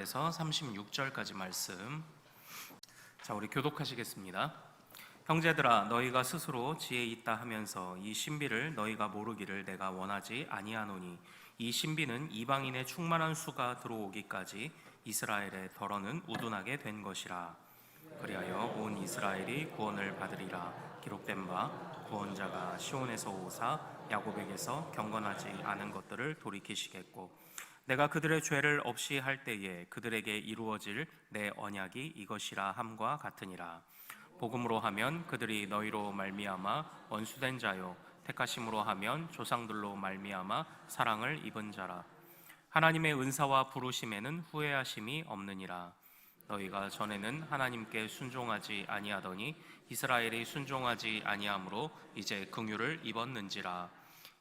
34절에서 36절까지 말씀. 자, 우리 교독하시겠습니다. 형제들아, 너희가 스스로 지혜 있다 하면서 이 신비를 너희가 모르기를 내가 원하지 아니하노니, 이 신비는 이방인의 충만한 수가 들어오기까지 이스라엘의 덜어는 우둔하게 된 것이라. 그리하여 온 이스라엘이 구원을 받으리라. 기록된 바 구원자가 시온에서 오사 야곱에게서 경건하지 않은 것들을 돌이키시겠고, 내가 그들의 죄를 없이 할 때에 그들에게 이루어질 내 언약이 이것이라 함과 같으니라. 복음으로 하면 그들이 너희로 말미암아 원수된 자요, 택하심으로 하면 조상들로 말미암아 사랑을 입은 자라. 하나님의 은사와 부르심에는 후회하심이 없느니라. 너희가 전에는 하나님께 순종하지 아니하더니 이스라엘이 순종하지 아니하므로 이제 긍휼을 입었는지라.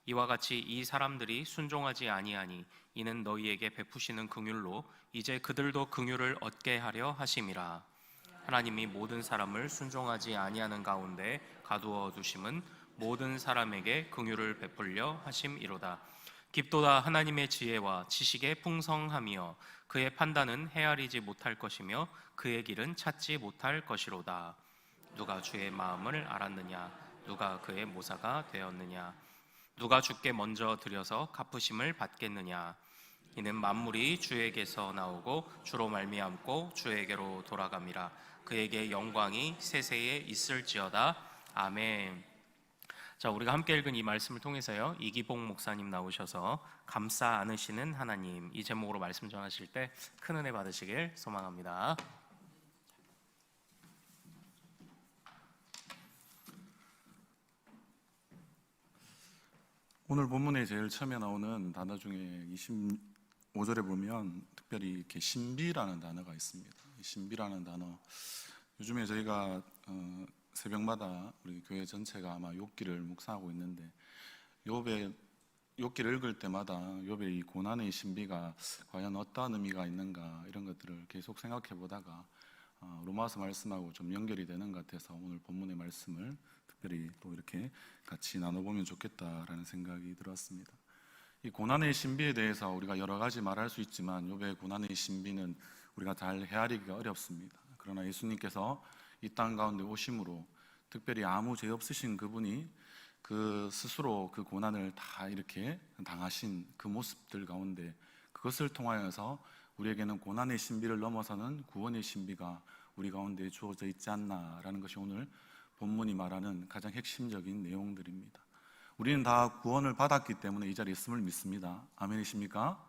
이와 같이 이 사람들이 순종하지 아니하니 이는 너희에게 베푸시는 긍휼로 이제 그들도 긍휼을 얻게 하려 하심이라. 하나님이 모든 사람을 순종하지 아니하는 가운데 가두어 두심은 모든 사람에게 긍휼을 베풀려 하심이로다. 깊도다 하나님의 지혜와 지식의 풍성함이여 그의 판단은 헤아리지 못할 것이며 그의 길은 찾지 못할 것이로다. 누가 주의 마음을 알았느냐? 누가 그의 모사가 되었느냐? 누가 주께 먼저 드려서 갚으심을 받겠느냐? 이는 만물이 주에게서 나오고 주로 말미암고 주에게로 돌아감이라. 그에게 영광이 세세에 있을지어다. 아멘. 자, 우리가 함께 읽은 이 말씀을 통해서요, 이기봉 목사님 나오셔서 감싸 안으시는 하나님, 이 제목으로 말씀 전하실 때 큰 은혜 받으시길 소망합니다. 오늘 본문에 제일 처음에 나오는 단어 중에 25절에 보면 특별히 이렇게 신비라는 단어가 있습니다. 신비라는 단어, 요즘에 저희가 새벽마다 우리 교회 전체가 아마 욥기를 묵상하고 있는데, 욥기를 읽을 때마다 욥의 이 고난의 신비가 과연 어떠한 의미가 있는가, 이런 것들을 계속 생각해 보다가 로마서 말씀하고 좀 연결이 되는 것 같아서 오늘 본문의 말씀을 특별히 또 이렇게 같이 나눠보면 좋겠다라는 생각이 들었습니다. 이 고난의 신비에 대해서 우리가 여러 가지 말할 수 있지만 욥의 고난의 신비는 우리가 잘 헤아리기가 어렵습니다. 그러나 예수님께서 이 땅 가운데 오심으로 특별히 아무 죄 없으신 그분이 그 스스로 그 고난을 다 이렇게 당하신 그 모습들 가운데, 그것을 통하여서 우리에게는 고난의 신비를 넘어서는 구원의 신비가 우리 가운데 주어져 있지 않나라는 것이 오늘 본문이 말하는 가장 핵심적인 내용들입니다. 우리는 다 구원을 받았기 때문에 이 자리에 있음을 믿습니다. 아멘이십니까?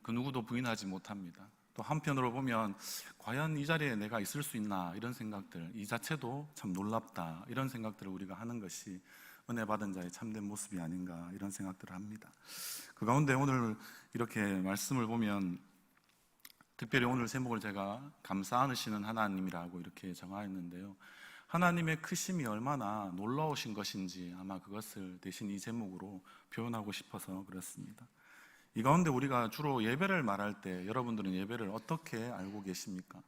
그 누구도 부인하지 못합니다. 또 한편으로 보면 과연 이 자리에 내가 있을 수 있나, 이런 생각들, 이 자체도 참 놀랍다, 이런 생각들을 우리가 하는 것이 은혜 받은 자의 참된 모습이 아닌가, 이런 생각들을 합니다. 그 가운데 오늘 이렇게 말씀을 보면 특별히 오늘 제목을 제가 감싸 안으시는 하나님이라고 이렇게 정하였는데요, 하나님의 크심이 얼마나 놀라우신 것인지 아마 그것을 대신 이 제목으로 표현하고 싶어서 그렇습니다. 이 가운데 우리가 주로 예배를 말할 때 여러분들은 예배를 어떻게 알고 계십니까?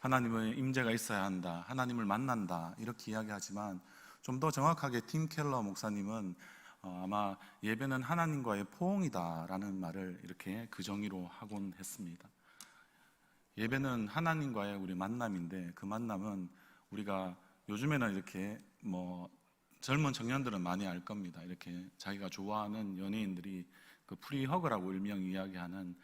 하나님의 임재가 있어야 한다, 하나님을 만난다, 이렇게 이야기하지만 좀 더 정확하게 팀 켈러 목사님은 아마 예배는 하나님과의 포옹이다 라는 말을 이렇게 그 정의로 하곤 했습니다. 예배는 하나님과의 우리 만남인데, 그 만남은 우리가 요즘에는 이렇게 젊은 청년들은 많이 알 겁니다. 이렇게 자기가 좋아하는 연예인들이 그 프리허그라고 일명 이야기하는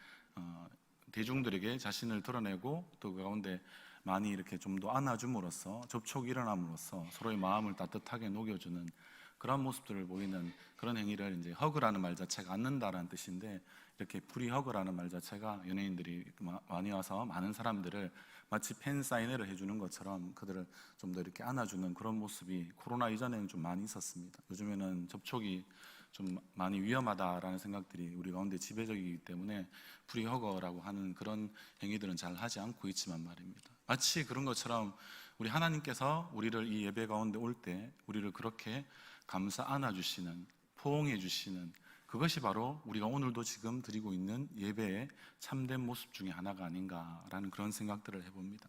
대중들에게 자신을 드러내고 또 그 가운데 많이 이렇게 좀 더 안아줌으로써, 접촉이 일어남으로써 서로의 마음을 따뜻하게 녹여주는 그런 모습들을 보이는 그런 행위를 이제 허그라는 말 자체가 안는다라는 뜻인데, 이렇게 프리허그라는 말 자체가 연예인들이 많이 와서 많은 사람들을 마치 팬 사인회를 해주는 것처럼 그들을 좀 더 이렇게 안아주는 그런 모습이 코로나 이전에는 좀 많이 있었습니다. 요즘에는 접촉이 좀 많이 위험하다라는 생각들이 우리 가운데 지배적이기 때문에 프리허거라고 하는 그런 행위들은 잘 하지 않고 있지만 말입니다. 마치 그런 것처럼 우리 하나님께서 우리를 이 예배 가운데 올 때 우리를 그렇게 감싸 안아주시는, 포옹해 주시는, 그것이 바로 우리가 오늘도 지금 드리고 있는 예배의 참된 모습 중에 하나가 아닌가라는 그런 생각들을 해봅니다.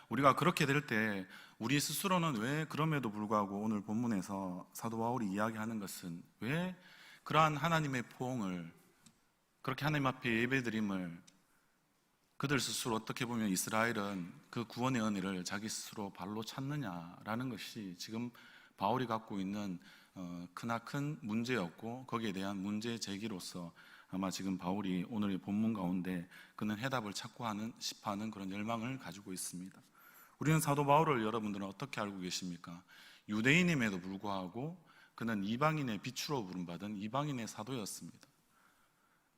우리가 그렇게 될 때 우리 스스로는 왜 그럼에도 불구하고 오늘 본문에서 사도 바울이 이야기하는 것은 왜 그러한 하나님의 포옹을, 그렇게 하나님 앞에 예배드림을 그들 스스로 어떻게 보면 이스라엘은 그 구원의 은혜를 자기 스스로 발로 찾느냐라는 것이 지금 바울이 갖고 있는 크나큰 문제였고, 거기에 대한 문제 제기로서 아마 지금 바울이 오늘의 본문 가운데 그는 해답을 찾고 싶어하는 그런 열망을 가지고 있습니다. 우리는 사도 바울을 여러분들은 어떻게 알고 계십니까? 유대인임에도 불구하고 그는 이방인의 빛으로 부름받은 이방인의 사도였습니다.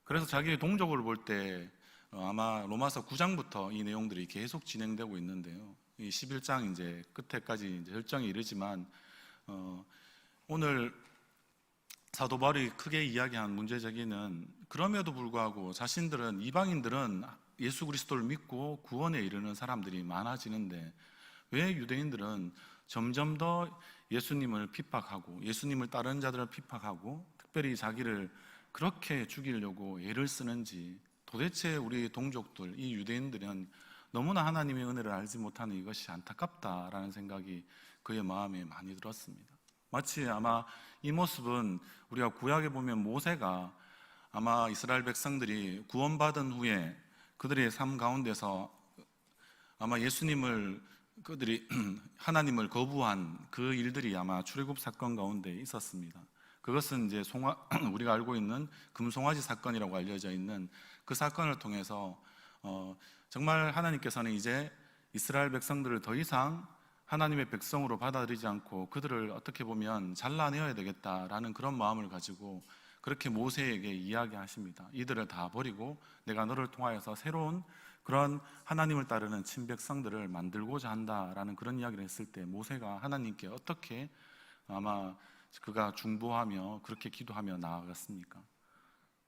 그래서 자기의 동족을 볼 때 아마 로마서 9장부터 이 내용들이 계속 진행되고 있는데요. 이 11장 이제 끝에까지 이제 결정에 이르지만 오늘 사도 바울이 크게 이야기한 문제 제기는, 그럼에도 불구하고 자신들은, 이방인들은 예수 그리스도를 믿고 구원에 이르는 사람들이 많아지는데 왜 유대인들은 점점 더 예수님을 핍박하고 예수님을 따르는 자들을 핍박하고 특별히 자기를 그렇게 죽이려고 애를 쓰는지, 도대체 우리 동족들, 이 유대인들은 너무나 하나님의 은혜를 알지 못하는 이것이 안타깝다라는 생각이 그의 마음에 많이 들었습니다. 마치 아마 이 모습은 우리가 구약에 보면 모세가 아마 이스라엘 백성들이 구원받은 후에 그들의 삶 가운데서 아마 예수님을, 그들이 하나님을 거부한 그 일들이 아마 출애굽 사건 가운데 있었습니다. 그것은 이제 우리가 알고 있는 금송아지 사건이라고 알려져 있는 그 사건을 통해서 정말 하나님께서는 이제 이스라엘 백성들을 더 이상 하나님의 백성으로 받아들이지 않고 그들을 어떻게 보면 잘라내어야 되겠다라는 그런 마음을 가지고 그렇게 모세에게 이야기하십니다. 이들을 다 버리고 내가 너를 통하여서 새로운 그런 하나님을 따르는 친백성들을 만들고자 한다라는 그런 이야기를 했을 때 모세가 하나님께 어떻게 아마 그가 중보하며 그렇게 기도하며 나아갔습니까?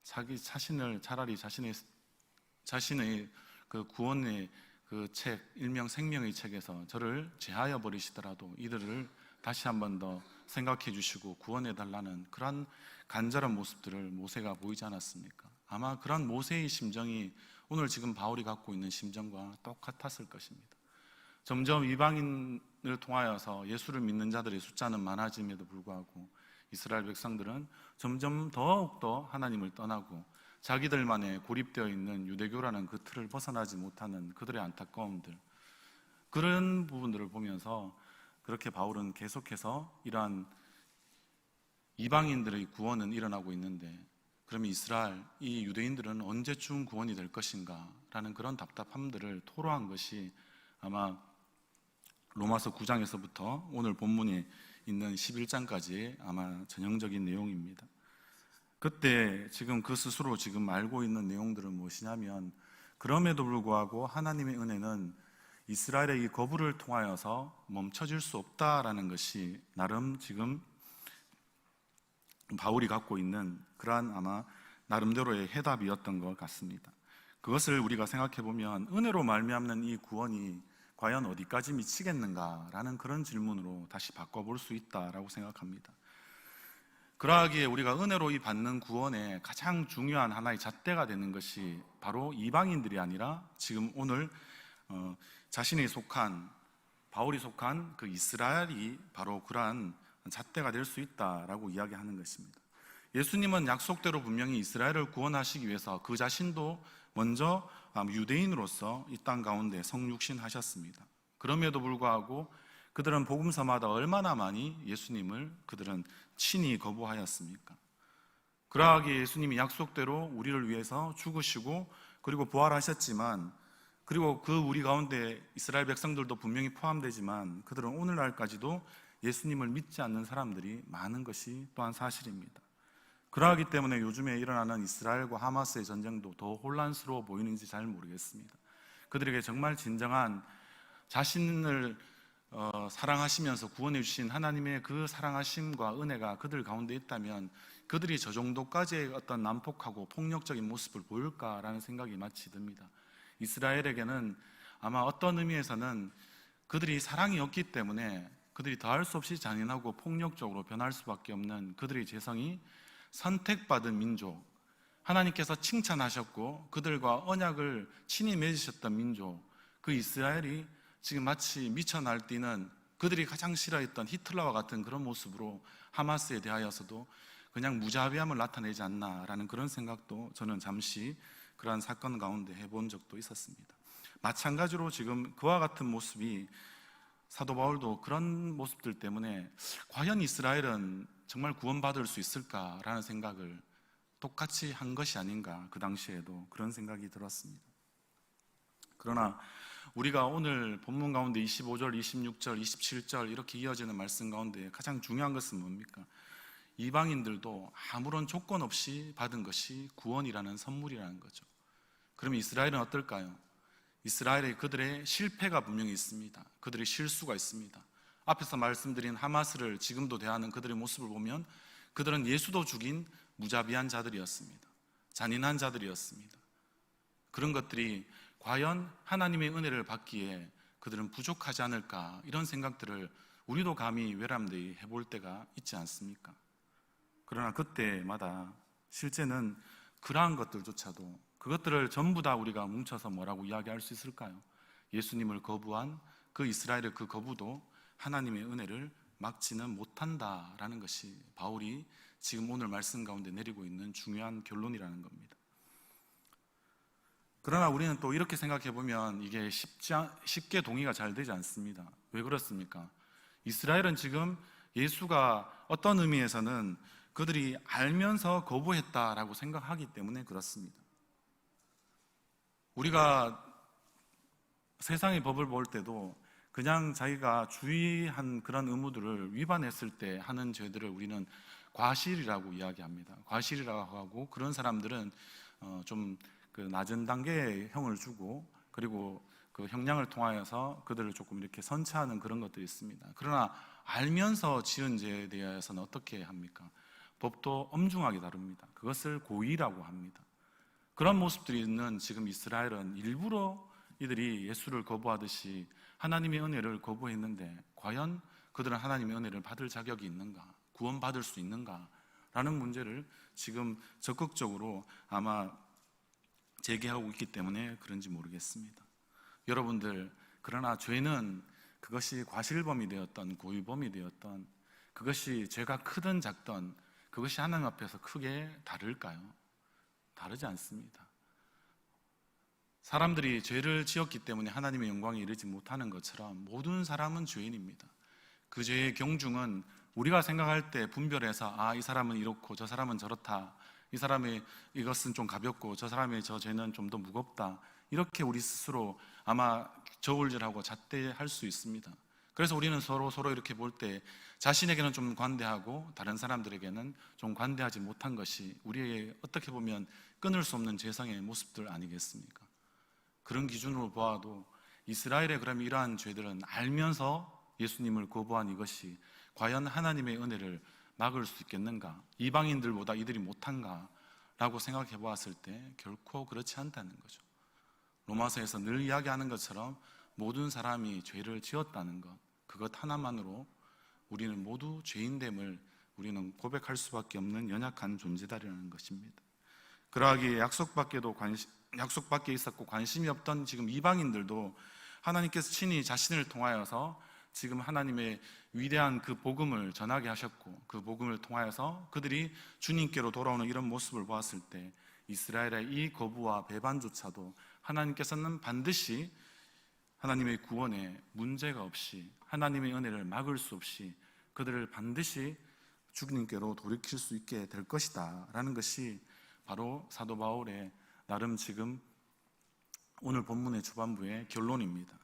자기 자신을 차라리 자신의 그 구원의 그 책, 일명 생명의 책에서 저를 제하여 버리시더라도 이들을 다시 한 번 더 생각해 주시고 구원해 달라는 그런 간절한 모습들을 모세가 보이지 않았습니까? 아마 그런 모세의 심정이 오늘 지금 바울이 갖고 있는 심정과 똑같았을 것입니다. 점점 이방인을 통하여서 예수를 믿는 자들의 숫자는 많아짐에도 불구하고 이스라엘 백성들은 점점 더욱더 하나님을 떠나고 자기들만의 고립되어 있는 유대교라는 그 틀을 벗어나지 못하는 그들의 안타까움들, 그런 부분들을 보면서 그렇게 바울은 계속해서 이러한 이방인들의 구원은 일어나고 있는데 그러면 이스라엘, 이 유대인들은 언제쯤 구원이 될 것인가 라는 그런 답답함들을 토로한 것이 아마 로마서 9장에서부터 오늘 본문에 있는 11장까지의 아마 전형적인 내용입니다. 그때 지금 그 스스로 지금 알고 있는 내용들은 무엇이냐면, 그럼에도 불구하고 하나님의 은혜는 이스라엘의 이 거부를 통하여서 멈춰질 수 없다라는 것이 나름 지금 바울이 갖고 있는 그러한 아마 나름대로의 해답이었던 것 같습니다. 그것을 우리가 생각해 보면 은혜로 말미암는 이 구원이 과연 어디까지 미치겠는가라는 그런 질문으로 다시 바꿔볼 수 있다라고 생각합니다. 그러하기에 우리가 은혜로 이 받는 구원의 가장 중요한 하나의 잣대가 되는 것이 바로 이방인들이 아니라 지금 오늘 자신이 속한, 바울이 속한 그 이스라엘이 바로 그러한 잣대가 될 수 있다라고 이야기하는 것입니다. 예수님은 약속대로 분명히 이스라엘을 구원하시기 위해서 그 자신도 먼저 유대인으로서 이 땅 가운데 성육신하셨습니다. 그럼에도 불구하고 그들은 복음서마다 얼마나 많이 예수님을 그들은 친히 거부하였습니까? 그러하기에 예수님이 약속대로 우리를 위해서 죽으시고 그리고 부활하셨지만, 그리고 그 우리 가운데 이스라엘 백성들도 분명히 포함되지만 그들은 오늘날까지도 예수님을 믿지 않는 사람들이 많은 것이 또한 사실입니다. 그러하기 때문에 요즘에 일어나는 이스라엘과 하마스의 전쟁도 더 혼란스러워 보이는지 잘 모르겠습니다. 그들에게 정말 진정한 자신을 사랑하시면서 구원해 주신 하나님의 그 사랑하심과 은혜가 그들 가운데 있다면 그들이 저 정도까지의 어떤 난폭하고 폭력적인 모습을 보일까라는 생각이 마치 듭니다. 이스라엘에게는 아마 어떤 의미에서는 그들이 사랑이 없기 때문에 그들이 더할 수 없이 잔인하고 폭력적으로 변할 수밖에 없는 그들의 재성이 선택받은 민족, 하나님께서 칭찬하셨고 그들과 언약을 친히 맺으셨던 민족, 그 이스라엘이 지금 마치 미쳐 날뛰는 그들이 가장 싫어했던 히틀러와 같은 그런 모습으로 하마스에 대하여서도 그냥 무자비함을 나타내지 않나라는 그런 생각도 저는 잠시 그러한 사건 가운데 해본 적도 있었습니다. 마찬가지로 지금 그와 같은 모습이 사도 바울도 그런 모습들 때문에 과연 이스라엘은 정말 구원받을 수 있을까라는 생각을 똑같이 한 것이 아닌가, 그 당시에도 그런 생각이 들었습니다. 그러나 우리가 오늘 본문 가운데 25절, 26절, 27절 이렇게 이어지는 말씀 가운데 가장 중요한 것은 뭡니까? 이방인들도 아무런 조건 없이 받은 것이 구원이라는 선물이라는 거죠. 그러면 이스라엘은 어떨까요? 이스라엘의 그들의 실패가 분명히 있습니다. 그들의 실수가 있습니다. 앞에서 말씀드린 하마스를 지금도 대하는 그들의 모습을 보면 그들은 예수도 죽인 무자비한 자들이었습니다. 잔인한 자들이었습니다. 그런 것들이 과연 하나님의 은혜를 받기에 그들은 부족하지 않을까, 이런 생각들을 우리도 감히 외람되이 해볼 때가 있지 않습니까? 그러나 그때마다 실제는 그러한 것들조차도, 그것들을 전부 다 우리가 뭉쳐서 뭐라고 이야기할 수 있을까요? 예수님을 거부한 그 이스라엘의 그 거부도 하나님의 은혜를 막지는 못한다라는 것이 바울이 지금 오늘 말씀 가운데 내리고 있는 중요한 결론이라는 겁니다. 그러나 우리는 또 이렇게 생각해 보면 이게 쉽게 동의가 잘 되지 않습니다. 왜 그렇습니까? 이스라엘은 지금 예수가 어떤 의미에서는 그들이 알면서 거부했다라고 생각하기 때문에 그렇습니다. 우리가 세상의 법을 볼 때도 그냥 자기가 주의한 그런 의무들을 위반했을 때 하는 죄들을 우리는 과실이라고 이야기합니다. 과실이라고 하고, 그런 사람들은 좀 그 낮은 단계의 형을 주고, 그리고 그 형량을 통하여서 그들을 조금 이렇게 선처하는 그런 것들이 있습니다. 그러나 알면서 지은 죄에 대해서는 어떻게 합니까? 법도 엄중하게 다룹니다. 그것을 고의라고 합니다. 그런 모습들이 있는 지금 이스라엘은 일부러 이들이 예수를 거부하듯이 하나님의 은혜를 거부했는데, 과연 그들은 하나님의 은혜를 받을 자격이 있는가, 구원받을 수 있는가 라는 문제를 지금 적극적으로 아마 제기하고 있기 때문에 그런지 모르겠습니다. 여러분들, 그러나 죄는 그것이 과실범이 되었던 고의범이 되었던, 그것이 죄가 크든 작든 그것이 하나님 앞에서 크게 다를까요? 다르지 않습니다. 사람들이 죄를 지었기 때문에 하나님의 영광에 이르지 못하는 것처럼 모든 사람은 죄인입니다. 그 죄의 경중은 우리가 생각할 때 분별해서 이 사람은 이렇고 저 사람은 저렇다, 이 사람의 이것은 좀 가볍고 저 사람의 저 죄는 좀 더 무겁다, 이렇게 우리 스스로 아마 저울질하고 잣대할 수 있습니다. 그래서 우리는 서로 이렇게 볼 때 자신에게는 좀 관대하고 다른 사람들에게는 좀 관대하지 못한 것이 우리의 어떻게 보면 끊을 수 없는 죄성의 모습들 아니겠습니까? 그런 기준으로 보아도 이스라엘의 그럼 이러한 죄들은 알면서 예수님을 거부한 이것이 과연 하나님의 은혜를 막을 수 있겠는가, 이방인들보다 이들이 못한가 라고 생각해 보았을 때 결코 그렇지 않다는 거죠. 로마서에서 늘 이야기하는 것처럼 모든 사람이 죄를 지었다는 것, 그것 하나만으로 우리는 모두 죄인됨을 우리는 고백할 수밖에 없는 연약한 존재다라는 것입니다. 그러하기에 약속밖에 있었고 관심이 없던 지금 이방인들도 하나님께서 친히 자신을 통하여서 지금 하나님의 위대한 그 복음을 전하게 하셨고, 그 복음을 통하여서 그들이 주님께로 돌아오는 이런 모습을 보았을 때 이스라엘의 이 거부와 배반조차도 하나님께서는 반드시 하나님의 구원에 문제가 없이, 하나님의 은혜를 막을 수 없이 그들을 반드시 주님께로 돌이킬 수 있게 될 것이다 라는 것이 바로 사도 바울의 나름 지금 오늘 본문의 초반부의 결론입니다.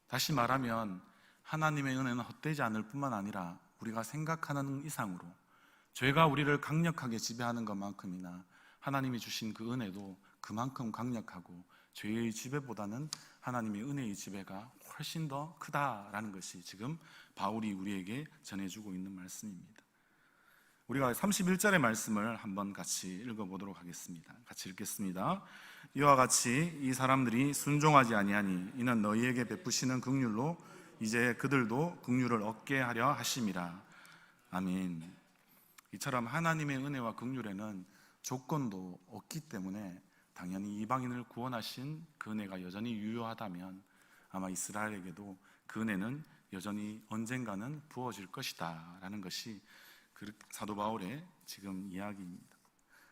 다시 말하면 하나님의 은혜는 헛되지 않을 뿐만 아니라 우리가 생각하는 이상으로 죄가 우리를 강력하게 지배하는 것만큼이나 하나님이 주신 그 은혜도 그만큼 강력하고 죄의 지배보다는 하나님의 은혜의 지배가 훨씬 더 크다라는 것이 지금 바울이 우리에게 전해주고 있는 말씀입니다. 우리가 31절의 말씀을 한번 같이 읽어보도록 하겠습니다. 같이 읽겠습니다. 이와 같이 이 사람들이 순종하지 아니하니 이는 너희에게 베푸시는 긍휼로 이제 그들도 긍휼을 얻게 하려 하심이라. 아멘. 이처럼 하나님의 은혜와 긍휼에는 조건도 없기 때문에 당연히 이방인을 구원하신 그 은혜가 여전히 유효하다면 아마 이스라엘에게도 그 은혜는 여전히 언젠가는 부어질 것이다 라는 것이 사도 바울의 지금 이야기입니다.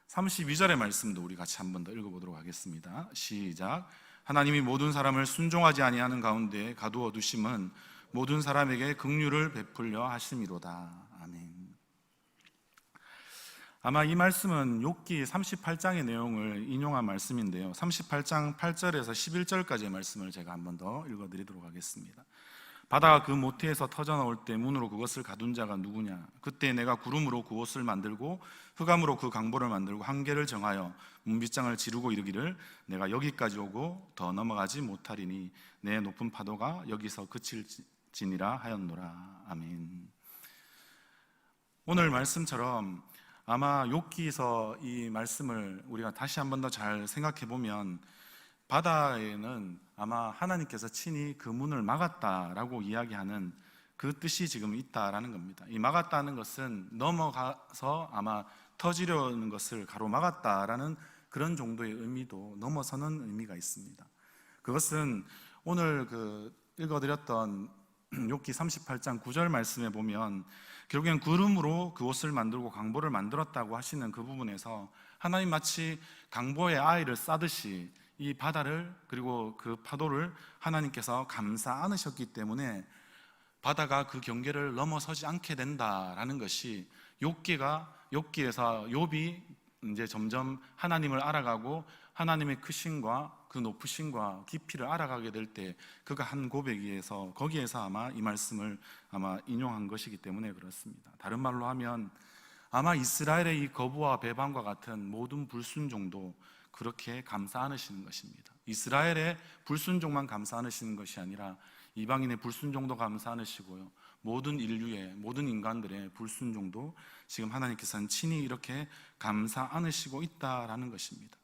32절의 말씀도 우리 같이 한 번 더 읽어보도록 하겠습니다. 시작. 하나님이 모든 사람을 순종하지 아니하는 가운데 가두어 두심은 모든 사람에게 긍휼을 베풀려 하심이로다. 아멘. 아마 이 말씀은 욥기 38장의 내용을 인용한 말씀인데요, 38장 8절에서 11절까지의 말씀을 제가 한 번 더 읽어드리도록 하겠습니다. 바다가 그 모태에서 터져 나올 때 문으로 그것을 가둔 자가 누구냐? 그때 내가 구름으로 그 옷을 만들고 흑암으로 그 강보를 만들고 한계를 정하여 문빗장을 지르고 이르기를 내가 여기까지 오고 더 넘어가지 못하리니 내 높은 파도가 여기서 그칠지니라 하였노라. 아멘. 오늘 말씀처럼 아마 욥기에서 이 말씀을 우리가 다시 한 번 더 잘 생각해 보면 바다에는 아마 하나님께서 친히 그 문을 막았다라고 이야기하는 그 뜻이 지금 있다라는 겁니다. 이 막았다는 것은 넘어가서 아마 터지려는 것을 가로막았다라는 그런 정도의 의미도 넘어서는 의미가 있습니다. 그것은 오늘 읽어드렸던 욥기 38장 9절 말씀에 보면 결국엔 구름으로 그 옷을 만들고 강보를 만들었다고 하시는 그 부분에서 하나님 마치 강보에 아이를 싸듯이 이 바다를 그리고 그 파도를 하나님께서 감싸 안으셨기 때문에 바다가 그 경계를 넘어서지 않게 된다라는 것이 욥기에서 욥이 이제 점점 하나님을 알아가고 하나님의 크심과 그 높으심과 깊이를 알아가게 될 때 그가 한 고백에서 거기에서 아마 이 말씀을 아마 인용한 것이기 때문에 그렇습니다. 다른 말로 하면 아마 이스라엘의 이 거부와 배반과 같은 모든 불순종도 그렇게 감싸 안으시는 것입니다. 이스라엘의 불순종만 감싸 안으시는 것이 아니라 이방인의 불순종도 감싸 안으시고요, 모든 인류의 모든 인간들의 불순종도 지금 하나님께서는 친히 이렇게 감싸 안으시고 있다라는 것입니다.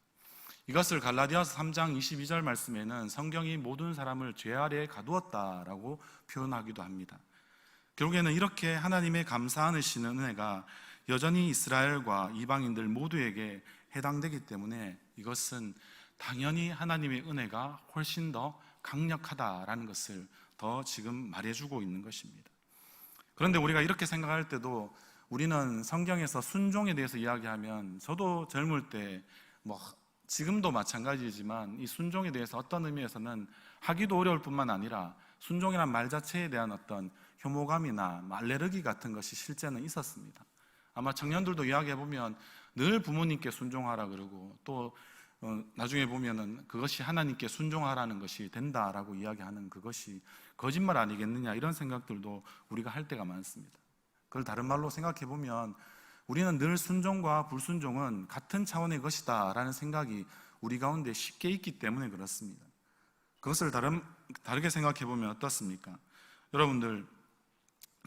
이것을 갈라디아서 3장 22절 말씀에는 성경이 모든 사람을 죄 아래에 가두었다라고 표현하기도 합니다. 결국에는 이렇게 하나님의 감싸 안으시는 은혜가 여전히 이스라엘과 이방인들 모두에게 해당되기 때문에 이것은 당연히 하나님의 은혜가 훨씬 더 강력하다라는 것을 더 지금 말해주고 있는 것입니다. 그런데 우리가 이렇게 생각할 때도 우리는 성경에서 순종에 대해서 이야기하면 저도 젊을 때 지금도 마찬가지지만 이 순종에 대해서 어떤 의미에서는 하기도 어려울 뿐만 아니라 순종이란 말 자체에 대한 어떤 혐오감이나 알레르기 같은 것이 실제는 있었습니다. 아마 청년들도 이야기해보면 늘 부모님께 순종하라 그러고 또 나중에 보면은 그것이 하나님께 순종하라는 것이 된다라고 이야기하는 그것이 거짓말 아니겠느냐 이런 생각들도 우리가 할 때가 많습니다. 그걸 다른 말로 생각해보면 우리는 늘 순종과 불순종은 같은 차원의 것이다 라는 생각이 우리 가운데 쉽게 있기 때문에 그렇습니다. 그것을 다르게 생각해보면 어떻습니까? 여러분들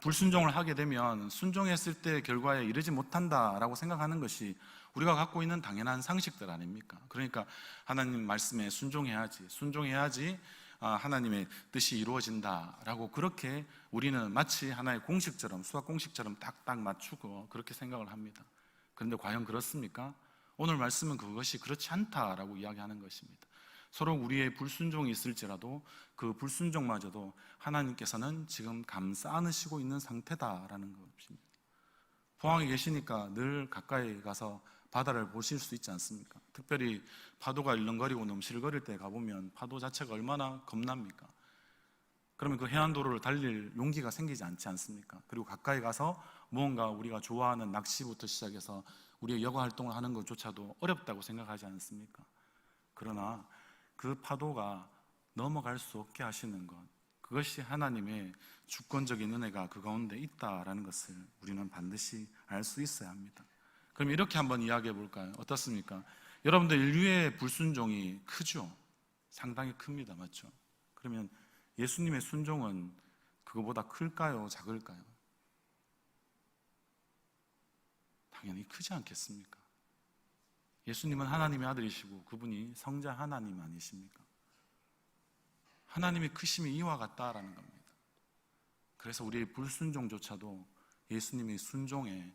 불순종을 하게 되면 순종했을 때 결과에 이르지 못한다라고 생각하는 것이 우리가 갖고 있는 당연한 상식들 아닙니까? 그러니까 하나님 말씀에 순종해야지 하나님의 뜻이 이루어진다라고 그렇게 우리는 마치 하나의 공식처럼 수학 공식처럼 딱딱 맞추고 그렇게 생각을 합니다. 그런데 과연 그렇습니까? 오늘 말씀은 그것이 그렇지 않다라고 이야기하는 것입니다. 서로 우리의 불순종이 있을지라도 그 불순종마저도 하나님께서는 지금 감싸 안으시고 있는 상태다라는 것입니다. 포항에 계시니까 늘 가까이 가서 바다를 보실 수 있지 않습니까? 특별히 파도가 일렁거리고 넘실거릴 때 가보면 파도 자체가 얼마나 겁납니까? 그러면 그 해안도로를 달릴 용기가 생기지 않지 않습니까? 그리고 가까이 가서 무언가 우리가 좋아하는 낚시부터 시작해서 우리의 여가 활동을 하는 것조차도 어렵다고 생각하지 않습니까? 그러나 그 파도가 넘어갈 수 없게 하시는 것, 그것이 하나님의 주권적인 은혜가 그 가운데 있다라는 것을 우리는 반드시 알 수 있어야 합니다. 그럼 이렇게 한번 이야기해 볼까요? 어떻습니까? 여러분들 인류의 불순종이 크죠? 상당히 큽니다. 맞죠? 그러면 예수님의 순종은 그거보다 클까요? 작을까요? 당연히 크지 않겠습니까? 예수님은 하나님의 아들이시고 그분이 성자 하나님 아니십니까? 하나님의 크심이 이와 같다라는 겁니다. 그래서 우리의 불순종조차도 예수님의 순종에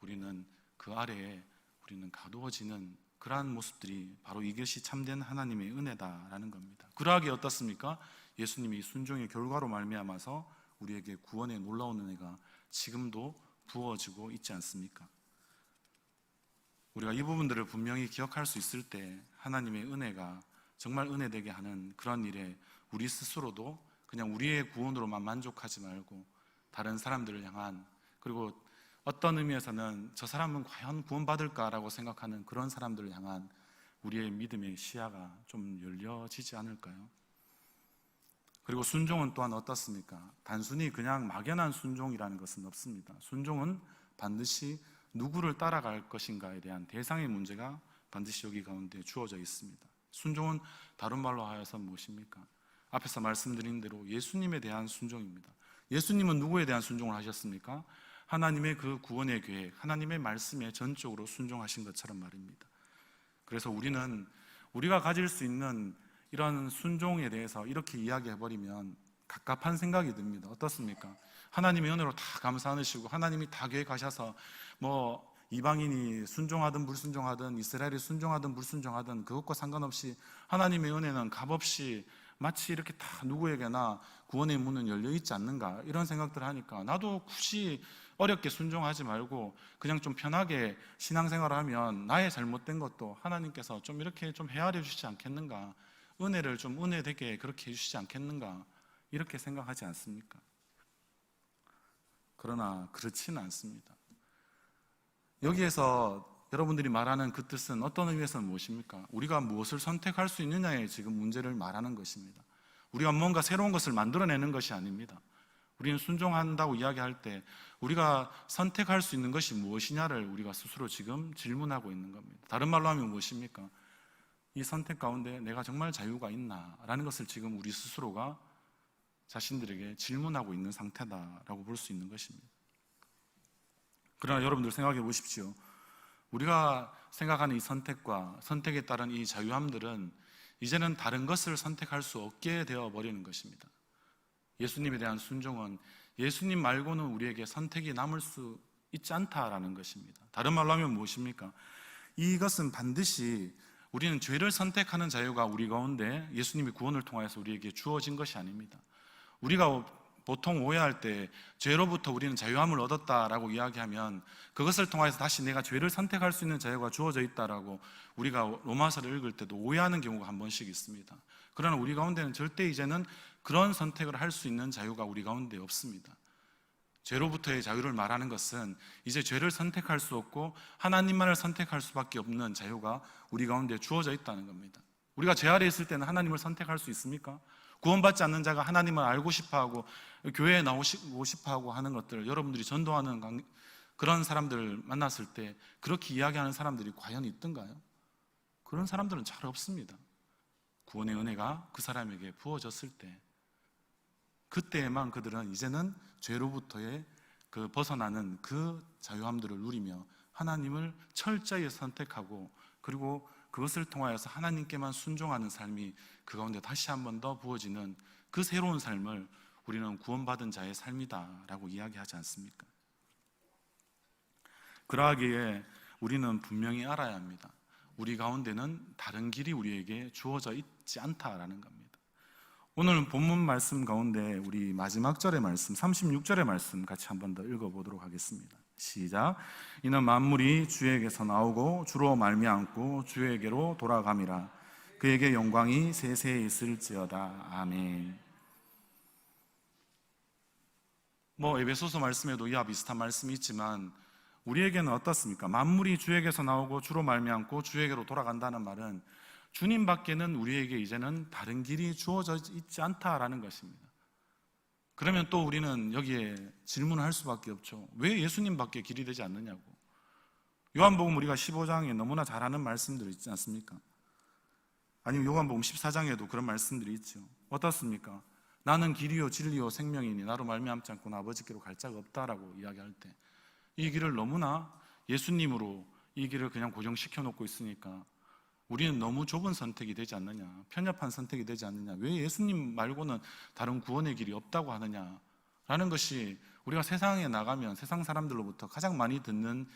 우리는 그 아래에 우리는 가두어지는 그러한 모습들이 바로 이것이 참된 하나님의 은혜다라는 겁니다. 그러하기에 어떻습니까? 예수님이 순종의 결과로 말미암아서 우리에게 구원의 놀라운 은혜가 지금도 부어지고 있지 않습니까? 우리가 이 부분들을 분명히 기억할 수 있을 때 하나님의 은혜가 정말 은혜되게 하는 그런 일에 우리 스스로도 그냥 우리의 구원으로만 만족하지 말고 다른 사람들을 향한, 그리고 어떤 의미에서는 저 사람은 과연 구원받을까라고 생각하는 그런 사람들을 향한 우리의 믿음의 시야가 좀 열려지지 않을까요? 그리고 순종은 또한 어떻습니까? 단순히 그냥 막연한 순종이라는 것은 없습니다. 순종은 반드시 누구를 따라갈 것인가에 대한 대상의 문제가 반드시 여기 가운데 주어져 있습니다. 순종은 다른 말로 하여서 무엇입니까? 앞에서 말씀드린 대로 예수님에 대한 순종입니다. 예수님은 누구에 대한 순종을 하셨습니까? 하나님의 그 구원의 계획, 하나님의 말씀에 전적으로 순종하신 것처럼 말입니다. 그래서 우리는 우리가 가질 수 있는 이런 순종에 대해서 이렇게 이야기해버리면 갑갑한 생각이 듭니다. 어떻습니까? 하나님의 은혜로 다 감사 않으시고 하나님이 다 계획하셔서 뭐 이방인이 순종하든 불순종하든 이스라엘이 순종하든 불순종하든 그것과 상관없이 하나님의 은혜는 값없이 마치 이렇게 다 누구에게나 구원의 문은 열려있지 않는가, 이런 생각들을 하니까 나도 굳이 어렵게 순종하지 말고 그냥 좀 편하게 신앙생활을 하면 나의 잘못된 것도 하나님께서 좀 이렇게 좀 헤아려 주시지 않겠는가, 은혜를 좀 은혜되게 그렇게 해주시지 않겠는가, 이렇게 생각하지 않습니까? 그러나 그렇지는 않습니다. 여기에서 여러분들이 말하는 그 뜻은 어떤 의미에서는 무엇입니까? 우리가 무엇을 선택할 수 있느냐에 지금 문제를 말하는 것입니다. 우리가 뭔가 새로운 것을 만들어내는 것이 아닙니다. 우리는 순종한다고 이야기할 때 우리가 선택할 수 있는 것이 무엇이냐를 우리가 스스로 지금 질문하고 있는 겁니다. 다른 말로 하면 무엇입니까? 이 선택 가운데 내가 정말 자유가 있나? 라는 것을 지금 우리 스스로가 자신들에게 질문하고 있는 상태다라고 볼 수 있는 것입니다. 그러나 여러분들 생각해 보십시오. 우리가 생각하는 이 선택과 선택에 따른 이 자유함들은 이제는 다른 것을 선택할 수 없게 되어버리는 것입니다. 예수님에 대한 순종은 예수님 말고는 우리에게 선택이 남을 수 있지 않다라는 것입니다. 다른 말로 하면 무엇입니까? 이것은 반드시 우리는 죄를 선택하는 자유가 우리 가운데 예수님의 구원을 통해서 우리에게 주어진 것이 아닙니다. 우리가 보통 오해할 때 죄로부터 우리는 자유함을 얻었다라고 이야기하면 그것을 통해서 다시 내가 죄를 선택할 수 있는 자유가 주어져 있다라고 우리가 로마서를 읽을 때도 오해하는 경우가 한 번씩 있습니다. 그러나 우리 가운데는 절대 이제는 그런 선택을 할 수 있는 자유가 우리 가운데 없습니다. 죄로부터의 자유를 말하는 것은 이제 죄를 선택할 수 없고 하나님만을 선택할 수밖에 없는 자유가 우리 가운데 주어져 있다는 겁니다. 우리가 죄 아래 있을 때는 하나님을 선택할 수 있습니까? 구원받지 않는 자가 하나님을 알고 싶어하고 교회에 나오고 싶어하고 하는 것들, 여러분들이 전도하는 그런 사람들을 만났을 때 그렇게 이야기하는 사람들이 과연 있던가요? 그런 사람들은 잘 없습니다. 구원의 은혜가 그 사람에게 부어졌을 때 그때에만 그들은 이제는 죄로부터의 그 벗어나는 그 자유함들을 누리며 하나님을 철저히 선택하고 그리고 그것을 통하여서 하나님께만 순종하는 삶이 그 가운데 다시 한 번 더 부어지는 그 새로운 삶을 우리는 구원받은 자의 삶이다라고 이야기하지 않습니까? 그러하기에 우리는 분명히 알아야 합니다. 우리 가운데는 다른 길이 우리에게 주어져 있지 않다라는 겁니다. 오늘 본문 말씀 가운데 우리 마지막 절의 말씀 36절의 말씀 같이 한 번 더 읽어보도록 하겠습니다. 시작. 이는 만물이 주에게서 나오고 주로 말미암고 주에게로 돌아감이라. 그에게 영광이 세세에 있을지어다. 아멘. 에베소서 말씀에도 이와 비슷한 말씀이 있지만 우리에게는 어떻습니까? 만물이 주에게서 나오고 주로 말미암고 주에게로 돌아간다는 말은 주님 밖에는 우리에게 이제는 다른 길이 주어져 있지 않다라는 것입니다. 그러면 또 우리는 여기에 질문을 할 수밖에 없죠. 왜 예수님 밖에 길이 되지 않느냐고. 요한복음 우리가 15장에 너무나 잘 아는 말씀들이 있지 않습니까? 아니면 요한복음 14장에도 그런 말씀들이 있죠. 어떻습니까? 나는 길이요 진리요 생명이니 나로 말미암지 않고는 아버지께로 갈 자가 없다라고 이야기할 때 이 길을 너무나 예수님으로 이 길을 그냥 고정시켜 놓고 있으니까 우리는 너무 좁은 선택이 되지 않느냐, 편협한 선택이 되지 않느냐, 왜 예수님 말고는 다른 구원의 길이 없다고 하느냐라는 것이 우리가 세상에 나가면 세상 사람들로부터 가장 많이 듣는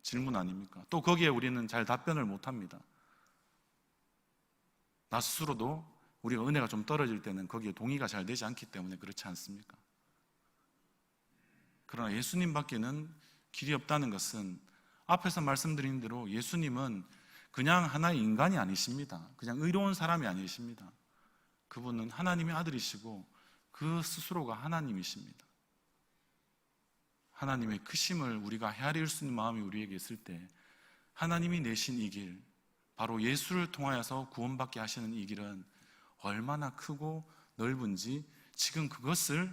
질문 아닙니까? 또 거기에 우리는 잘 답변을 못합니다. 나 스스로도 우리가 은혜가 좀 떨어질 때는 거기에 동의가 잘 되지 않기 때문에 그렇지 않습니까? 그러나 예수님 밖에는 길이 없다는 것은 앞에서 말씀드린 대로 예수님은 그냥 하나의 인간이 아니십니다. 그냥 의로운 사람이 아니십니다. 그분은 하나님의 아들이시고 그 스스로가 하나님이십니다. 하나님의 크심을 우리가 헤아릴 수 있는 마음이 우리에게 있을 때 하나님이 내신 이 길, 바로 예수를 통하여서 구원받게 하시는 이 길은 얼마나 크고 넓은지 지금 그것을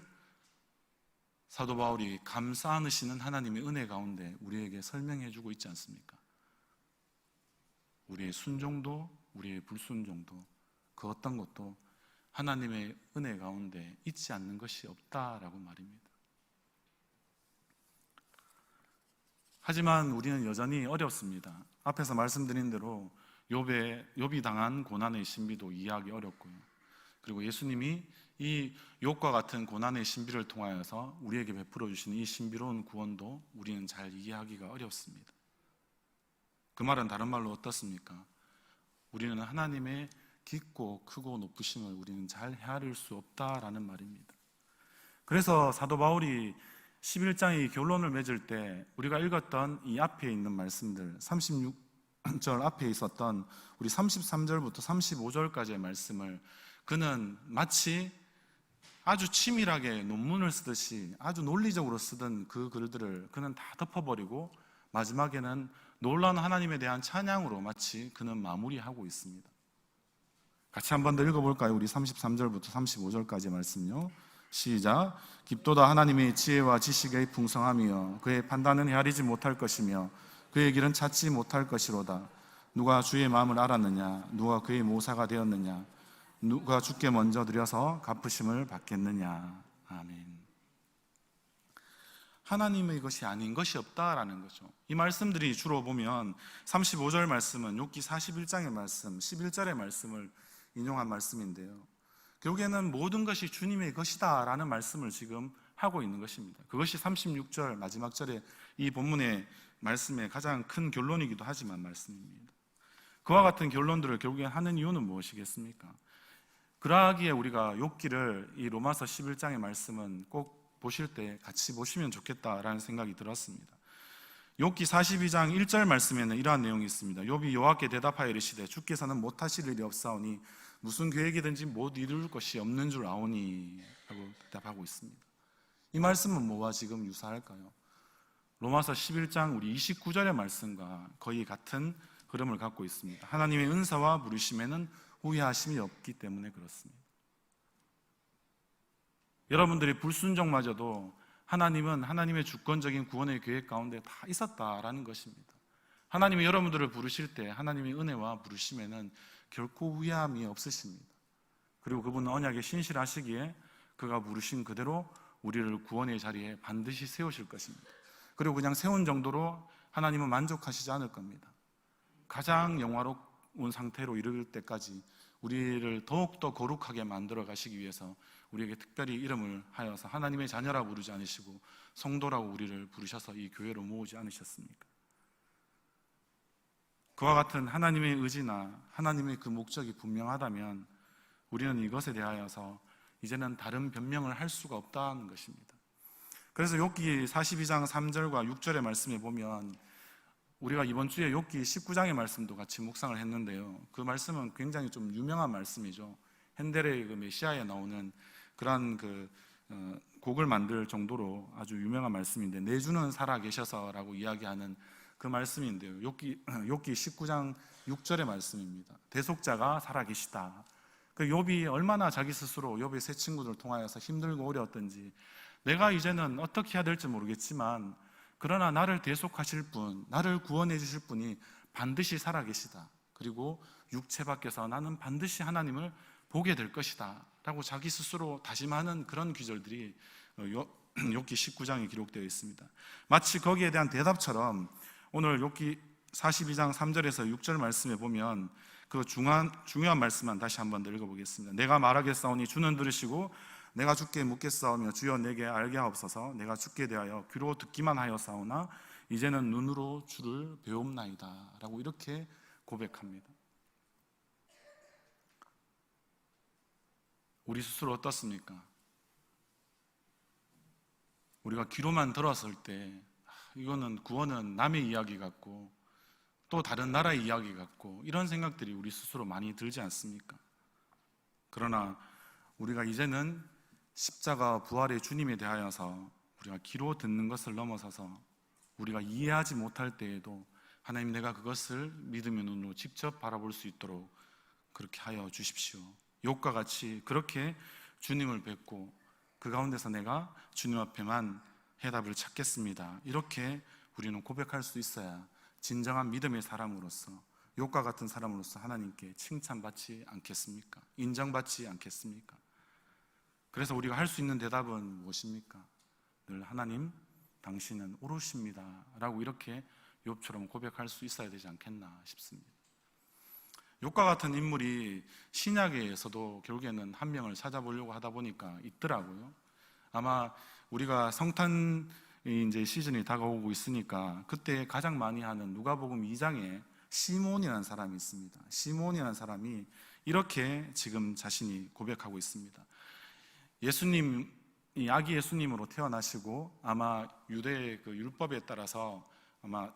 사도 바울이 감싸 안으시는 하나님의 은혜 가운데 우리에게 설명해 주고 있지 않습니까? 우리의 순종도 우리의 불순종도 그 어떤 것도 하나님의 은혜 가운데 있지 않는 것이 없다라고 말입니다. 하지만 우리는 여전히 어렵습니다. 앞에서 말씀드린 대로 욥이 당한 고난의 신비도 이해하기 어렵고요. 그리고 예수님이 이 욥과 같은 고난의 신비를 통하여서 우리에게 베풀어 주시는 이 신비로운 구원도 우리는 잘 이해하기가 어렵습니다. 그 말은 다른 말로 어떻습니까? 우리는 하나님의 깊고 크고 높으심을 우리는 잘 헤아릴 수 없다라는 말입니다. 그래서 사도 바울이 11장의 결론을 맺을 때 우리가 읽었던 이 앞에 있는 말씀들 36절 앞에 있었던 우리 33절부터 35절까지의 말씀을 그는 마치 아주 치밀하게 논문을 쓰듯이 아주 논리적으로 쓰던 그 글들을 그는 다 덮어버리고 마지막에는 놀라운 하나님에 대한 찬양으로 마치 그는 마무리하고 있습니다. 같이 한 번 더 읽어볼까요? 우리 33절부터 35절까지 말씀요. 시작. 깊도다 하나님의 지혜와 지식의 풍성함이여 그의 판단은 헤아리지 못할 것이며 그의 길은 찾지 못할 것이로다. 누가 주의 마음을 알았느냐? 누가 그의 모사가 되었느냐? 누가 주께 먼저 드려서 갚으심을 받겠느냐? 아멘. 하나님의 것이 아닌 것이 없다라는 거죠. 이 말씀들이 주로 보면 35절 말씀은 욥기 41장의 말씀, 11절의 말씀을 인용한 말씀인데요. 결국에는 모든 것이 주님의 것이다 라는 말씀을 지금 하고 있는 것입니다. 그것이 36절 마지막 절에 이 본문의 말씀의 가장 큰 결론이기도 하지만 말씀입니다. 그와 같은 결론들을 결국에 하는 이유는 무엇이겠습니까? 그러하기에 우리가 욥기를 이 로마서 11장의 말씀은 꼭 보실 때 같이 보시면 좋겠다라는 생각이 들었습니다. 욥기 42장 1절 말씀에는 이러한 내용이 있습니다. 욥이 여호와께 대답하여 이르시되 주께서는 못하실 일이 없사오니 무슨 계획이든지 못 이룰 것이 없는 줄 아오니 라고 대답하고 있습니다. 이 말씀은 뭐와 지금 유사할까요? 로마서 11장 우리 29절의 말씀과 거의 같은 흐름을 갖고 있습니다. 하나님의 은사와 부르심에는 후회하심이 없기 때문에 그렇습니다. 여러분들이 불순종마저도 하나님은 하나님의 주권적인 구원의 계획 가운데 다 있었다라는 것입니다. 하나님이 여러분들을 부르실 때 하나님의 은혜와 부르심에는 결코 후회함이 없으십니다. 그리고 그분은 언약에 신실하시기에 그가 부르신 그대로 우리를 구원의 자리에 반드시 세우실 것입니다. 그리고 그냥 세운 정도로 하나님은 만족하시지 않을 겁니다. 가장 영화로운 상태로 이를 때까지 우리를 더욱더 거룩하게 만들어 가시기 위해서 우리에게 특별히 이름을 하여서 하나님의 자녀라 부르지 않으시고 성도라고 우리를 부르셔서 이 교회로 모으지 않으셨습니까? 그와 같은 하나님의 의지나 하나님의 그 목적이 분명하다면 우리는 이것에 대하여서 이제는 다른 변명을 할 수가 없다는 것입니다. 그래서 욥기 42장 3절과 6절의 말씀에 보면 우리가 이번 주에 욥기 19장의 말씀도 같이 묵상을 했는데요. 그 말씀은 굉장히 좀 유명한 말씀이죠. 핸델의 그 메시아에 나오는 그러한 곡을 만들 정도로 아주 유명한 말씀인데 내 주는 살아 계셔서라고 이야기하는 그 말씀인데요. 욥기 19장 6절의 말씀입니다. 대속자가 살아 계시다. 그 욥이 얼마나 자기 스스로 욥의 세 친구들을 통하여서 힘들고 어려웠던지 내가 이제는 어떻게 해야 될지 모르겠지만 그러나 나를 대속하실 분, 나를 구원해 주실 분이 반드시 살아 계시다. 그리고 육체 밖에서 나는 반드시 하나님을 보게 될 것이다 라고 자기 스스로 다짐하는 그런 구절들이 욥기 19장에 기록되어 있습니다. 마치 거기에 대한 대답처럼 오늘 욥기 42장 3절에서 6절 말씀에 보면 그 중요한 말씀만 다시 한번 더 읽어보겠습니다. 내가 말하겠사오니 주는 들으시고 내가 주께 묻겠사오며 주여 내게 알게 하옵소서. 내가 주께 대하여 귀로 듣기만 하였사오나 이제는 눈으로 주를 배웁나이다 라고 이렇게 고백합니다. 우리 스스로 어떻습니까? 우리가 귀로만 들었을 때 이거는 구원은 남의 이야기 같고 또 다른 나라의 이야기 같고 이런 생각들이 우리 스스로 많이 들지 않습니까? 그러나 우리가 이제는 십자가 부활의 주님에 대하여서 우리가 귀로 듣는 것을 넘어서서 우리가 이해하지 못할 때에도 하나님, 내가 그것을 믿음의 눈으로 직접 바라볼 수 있도록 그렇게 하여 주십시오. 욥과 같이 그렇게 주님을 뵙고 그 가운데서 내가 주님 앞에만 해답을 찾겠습니다, 이렇게 우리는 고백할 수 있어야 진정한 믿음의 사람으로서, 욥과 같은 사람으로서 하나님께 칭찬받지 않겠습니까? 인정받지 않겠습니까? 그래서 우리가 할 수 있는 대답은 무엇입니까? 늘 하나님, 당신은 옳으십니다 라고 이렇게 욥처럼 고백할 수 있어야 되지 않겠나 싶습니다. 욥과 같은 인물이 신약에서도 결국에는 한 명을 찾아보려고 하다 보니까 있더라고요. 아마 우리가 성탄 이제 시즌이 다가오고 있으니까 그때 가장 많이 하는 누가복음 2장에 시몬이라는 사람이 있습니다. 시몬이라는 사람이 이렇게 지금 자신이 고백하고 있습니다. 예수님이 아기 예수님으로 태어나시고 아마 유대의 그 율법에 따라서 아마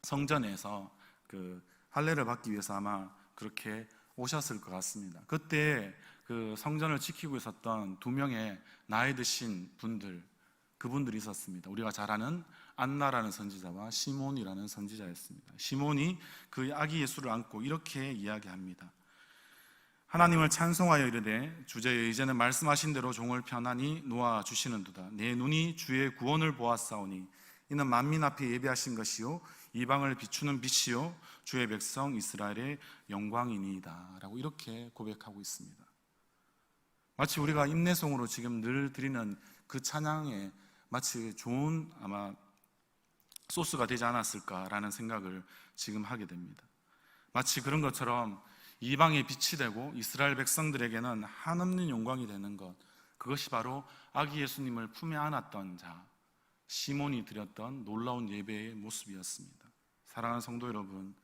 성전에서 그 할례를 받기 위해서 아마 그렇게 오셨을 것 같습니다. 그때 그 성전을 지키고 있었던 두 명의 나이 드신 분들, 그분들이 있었습니다. 우리가 잘 아는 안나라는 선지자와 시몬이라는 선지자였습니다. 시몬이 그 아기 예수를 안고 이렇게 이야기합니다. 하나님을 찬송하여 이르되, 주제여 이제는 말씀하신 대로 종을 편안히 놓아 주시는도다. 내 눈이 주의 구원을 보았사오니 이는 만민 앞에 예비하신 것이요 이방을 비추는 빛이요 주의 백성 이스라엘의 영광이니이다 라고 이렇게 고백하고 있습니다. 마치 우리가 인내송으로 지금 늘 드리는 그 찬양에 마치 좋은 아마 소스가 되지 않았을까라는 생각을 지금 하게 됩니다. 마치 그런 것처럼 이방의 빛이 되고 이스라엘 백성들에게는 한없는 영광이 되는 것, 그것이 바로 아기 예수님을 품에 안았던 자 시몬이 드렸던 놀라운 예배의 모습이었습니다. 사랑하는 성도 여러분,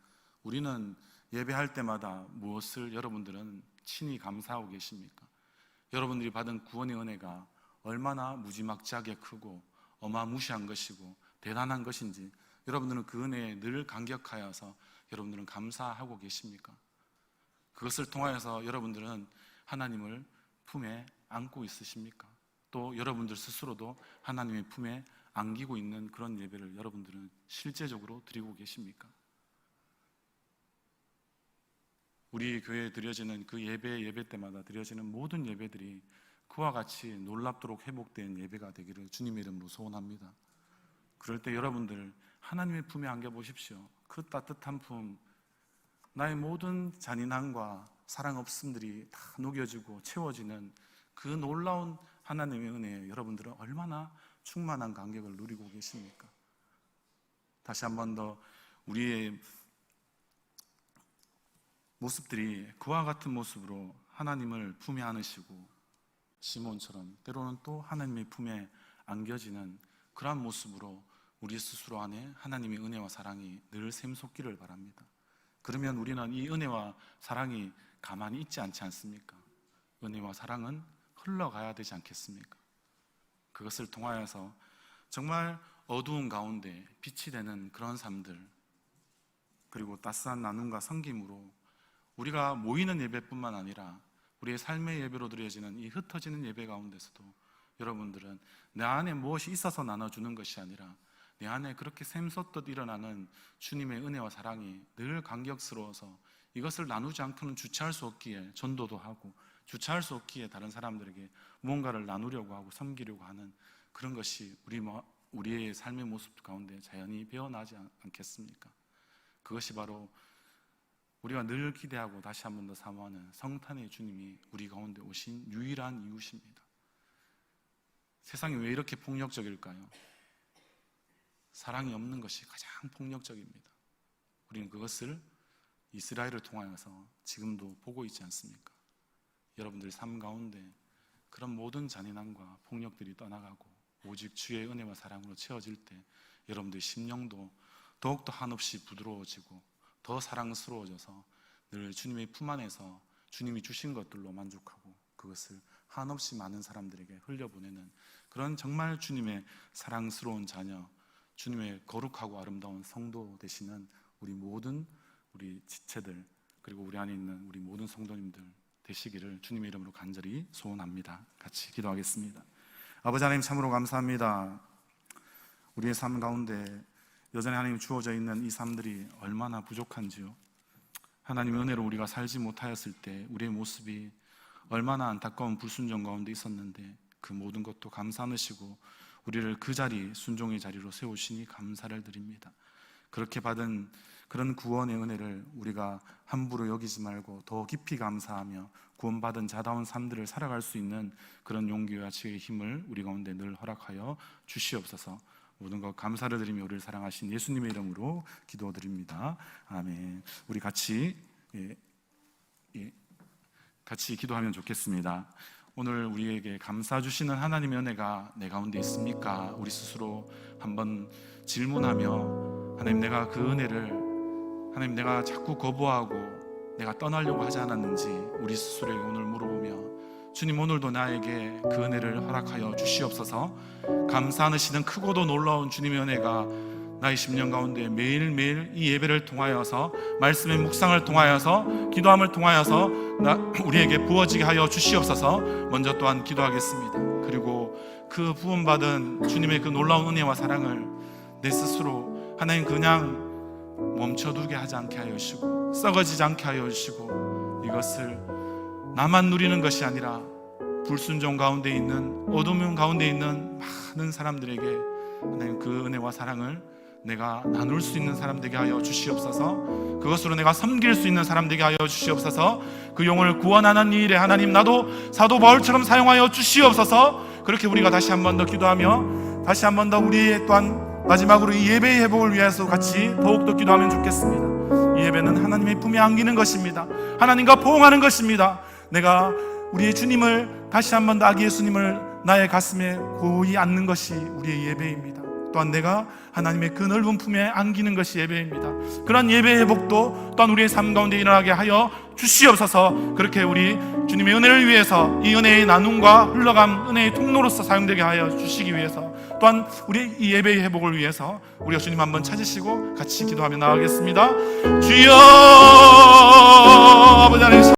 우리는 예배할 때마다 무엇을 여러분들은 친히 감사하고 계십니까? 여러분들이 받은 구원의 은혜가 얼마나 무지막지하게 크고 어마무시한 것이고 대단한 것인지 여러분들은 그 은혜에 늘 감격하여서 여러분들은 감사하고 계십니까? 그것을 통하여서 여러분들은 하나님을 품에 안고 있으십니까? 또 여러분들 스스로도 하나님의 품에 안기고 있는 그런 예배를 여러분들은 실제적으로 드리고 계십니까? 우리 교회에 드려지는 그 예배 때마다 드려지는 모든 예배들이 그와 같이 놀랍도록 회복된 예배가 되기를 주님의 이름으로 소원합니다. 그럴 때 여러분들 하나님의 품에 안겨보십시오. 그 따뜻한 품, 나의 모든 잔인함과 사랑 없음들이 다 녹여지고 채워지는 그 놀라운 하나님의 은혜에 여러분들은 얼마나 충만한 감격을 누리고 계십니까? 다시 한 번 더 우리의 모습들이 그와 같은 모습으로 하나님을 품에 안으시고 시몬처럼 때로는 또 하나님의 품에 안겨지는 그러한 모습으로 우리 스스로 안에 하나님의 은혜와 사랑이 늘 샘솟기를 바랍니다. 그러면 우리는 이 은혜와 사랑이 가만히 있지 않지 않습니까? 은혜와 사랑은 흘러가야 되지 않겠습니까? 그것을 통하여서 정말 어두운 가운데 빛이 되는 그런 삶들, 그리고 따스한 나눔과 섬김으로 우리가 모이는 예배뿐만 아니라 우리의 삶의 예배로 드려지는 이 흩어지는 예배 가운데서도 여러분들은 내 안에 무엇이 있어서 나눠주는 것이 아니라 내 안에 그렇게 샘솟듯 일어나는 주님의 은혜와 사랑이 늘 감격스러워서 이것을 나누지 않고는 주체할 수 없기에 전도도 하고 주체할 수 없기에 다른 사람들에게 무언가를 나누려고 하고 섬기려고 하는 그런 것이 우리의 삶의 모습 가운데 자연히 배어나지 않겠습니까? 그것이 바로 우리가 늘 기대하고 다시 한 번 더 사모하는 성탄의 주님이 우리 가운데 오신 유일한 이유십니다. 세상이 왜 이렇게 폭력적일까요? 사랑이 없는 것이 가장 폭력적입니다. 우리는 그것을 이스라엘을 통하여서 지금도 보고 있지 않습니까? 여러분들 삶 가운데 그런 모든 잔인함과 폭력들이 떠나가고 오직 주의 은혜와 사랑으로 채워질 때 여러분들의 심령도 더욱더 한없이 부드러워지고 더 사랑스러워져서 늘 주님의 품 안에서 주님이 주신 것들로 만족하고 그것을 한없이 많은 사람들에게 흘려보내는 그런 정말 주님의 사랑스러운 자녀, 주님의 거룩하고 아름다운 성도 되시는 우리 모든 우리 지체들, 그리고 우리 안에 있는 우리 모든 성도님들 되시기를 주님의 이름으로 간절히 소원합니다. 같이 기도하겠습니다. 아버지 하나님, 참으로 감사합니다. 우리의 삶 가운데 여전히 하나님 주어져 있는 이 삶들이 얼마나 부족한지요. 하나님의 은혜로 우리가 살지 못하였을 때 우리의 모습이 얼마나 안타까운 불순종 가운데 있었는데 그 모든 것도 감사하시고 우리를 그 자리, 순종의 자리로 세우시니 감사를 드립니다. 그렇게 받은 그런 구원의 은혜를 우리가 함부로 여기지 말고 더 깊이 감사하며 구원받은 자다운 삶들을 살아갈 수 있는 그런 용기와 지혜의 힘을 우리 가운데 늘 허락하여 주시옵소서. 모든 것 감사를 드리며 우리를 사랑하신 예수님의 이름으로 기도드립니다. 아멘. 우리 같이 같이 기도하면 좋겠습니다. 오늘 우리에게 감사 주시는 하나님의 은혜가 내 가운데 있습니까? 우리 스스로 한번 질문하며, 하나님, 내가 그 은혜를, 하나님, 내가 자꾸 거부하고 내가 떠나려고 하지 않았는지 우리 스스로에게 오늘 물어보며, 주님, 오늘도 나에게 그 은혜를 허락하여 주시옵소서. 감사하시는 크고도 놀라운 주님의 은혜가 나의 10년 가운데 매일매일 이 예배를 통하여서, 말씀의 묵상을 통하여서, 기도함을 통하여서 우리에게 부어지게 하여 주시옵소서. 먼저 또한 기도하겠습니다. 그리고 그 부음받은 주님의 그 놀라운 은혜와 사랑을 내 스스로 하나님 그냥 멈춰두게 하지 않게 하여 주시고, 썩어지지 않게 하여 주시고, 이것을 나만 누리는 것이 아니라 불순종 가운데 있는, 어두움 가운데 있는 많은 사람들에게 하나님 그 은혜와 사랑을 내가 나눌 수 있는 사람 되게 하여 주시옵소서. 그것으로 내가 섬길 수 있는 사람 되게 하여 주시옵소서. 그 영혼을 구원하는 일에 하나님, 나도 사도 바울처럼 사용하여 주시옵소서. 그렇게 우리가 다시 한 번 더 기도하며, 다시 한 번 더 우리 또한 마지막으로 이 예배의 회복을 위해서 같이 더욱더 기도하면 좋겠습니다. 이 예배는 하나님의 품에 안기는 것입니다. 하나님과 포옹하는 것입니다. 내가 우리의 주님을, 다시 한 번 더 아기 예수님을 나의 가슴에 고이 안는 것이 우리의 예배입니다. 또한 내가 하나님의 그 넓은 품에 안기는 것이 예배입니다. 그런 예배의 회복도 또한 우리의 삶 가운데 일어나게 하여 주시옵소서. 그렇게 우리 주님의 은혜를 위해서, 이 은혜의 나눔과 흘러간 은혜의 통로로서 사용되게 하여 주시기 위해서, 또한 우리 이 예배의 회복을 위해서 우리가 주님 한번 찾으시고 같이 기도하며 나아가겠습니다. 주여, 아버지 하나님,